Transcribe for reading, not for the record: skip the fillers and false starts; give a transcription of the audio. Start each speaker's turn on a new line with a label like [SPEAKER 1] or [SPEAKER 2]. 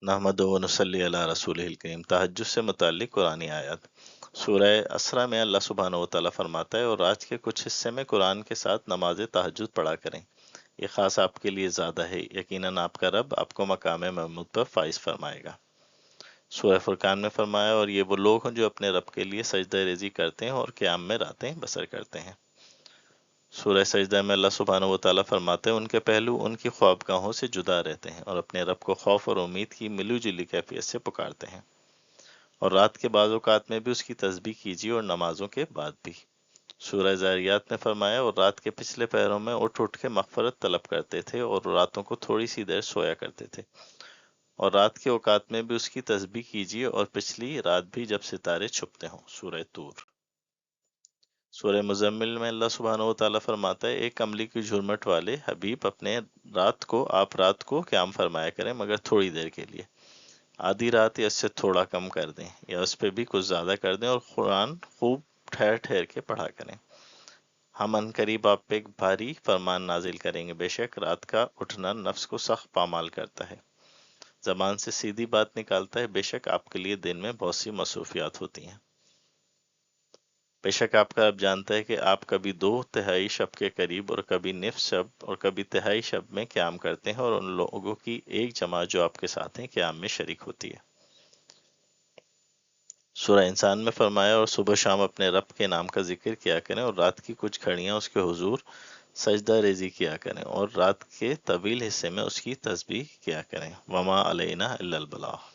[SPEAKER 1] نحمد و نصلی علی رسول الکریم۔ تہجد سے متعلق قرآنی آیات۔ سورہ اسرا میں اللہ سبحانہ و تعالیٰ فرماتا ہے، اور رات کے کچھ حصے میں قرآن کے ساتھ نماز تہجد پڑھا کریں، یہ خاص آپ کے لیے زیادہ ہے، یقیناً آپ کا رب آپ کو مقام محمود پر فائز فرمائے گا۔ سورہ فرقان میں فرمایا، اور یہ وہ لوگ ہیں جو اپنے رب کے لیے سجدہ ریزی کرتے ہیں اور قیام میں راتیں بسر کرتے ہیں۔ سورہ سجدہ میں اللہ سبحانہ و تعالیٰ فرماتے ہیں، ان کے پہلو ان کی خوابگاہوں سے جدا رہتے ہیں اور اپنے رب کو خوف اور امید کی ملی جلی کیفیت سے پکارتے ہیں، اور رات کے بعض اوقات میں بھی اس کی تسبیح کیجیے اور نمازوں کے بعد بھی۔ سورہ زاریات میں فرمایا، اور رات کے پچھلے پہروں میں اٹھ اٹھ کے مغفرت طلب کرتے تھے اور راتوں کو تھوڑی سی دیر سویا کرتے تھے، اور رات کے اوقات میں بھی اس کی تسبیح کیجیے اور پچھلی رات بھی جب ستارے چھپتے ہوں۔ سورہ طور۔ سورہ مزمل میں اللہ سبحانہ و تعالیٰ فرماتا ہے، ایک کملی کی جھرمٹ والے حبیب اپنے آپ رات کو قیام فرمایا کریں مگر تھوڑی دیر کے لیے، آدھی رات یا اس سے تھوڑا کم کر دیں یا اس پہ بھی کچھ زیادہ کر دیں، اور قرآن خوب ٹھہر ٹھہر کے پڑھا کریں۔ ہم ان قریب آپ پہ ایک بھاری فرمان نازل کریں گے، بے شک رات کا اٹھنا نفس کو سخت پامال کرتا ہے، زبان سے سیدھی بات نکالتا ہے، بے شک آپ کے لیے دن میں بہت سی مصروفیات ہوتی ہیں۔ بے شک آپ کا رب جانتا ہے کہ آپ کبھی 2/3 شب کے قریب اور کبھی نصف شب اور کبھی تہائی شب میں قیام کرتے ہیں، اور ان لوگوں کی ایک جماعت جو آپ کے ساتھ ہیں قیام میں شریک ہوتی ہے۔ سورہ انسان میں فرمایا، اور صبح شام اپنے رب کے نام کا ذکر کیا کریں، اور رات کی کچھ گھڑیاں اس کے حضور سجدہ ریزی کیا کریں، اور رات کے طویل حصے میں اس کی تسبیح کیا کریں۔ وما علینا الا البلاغ۔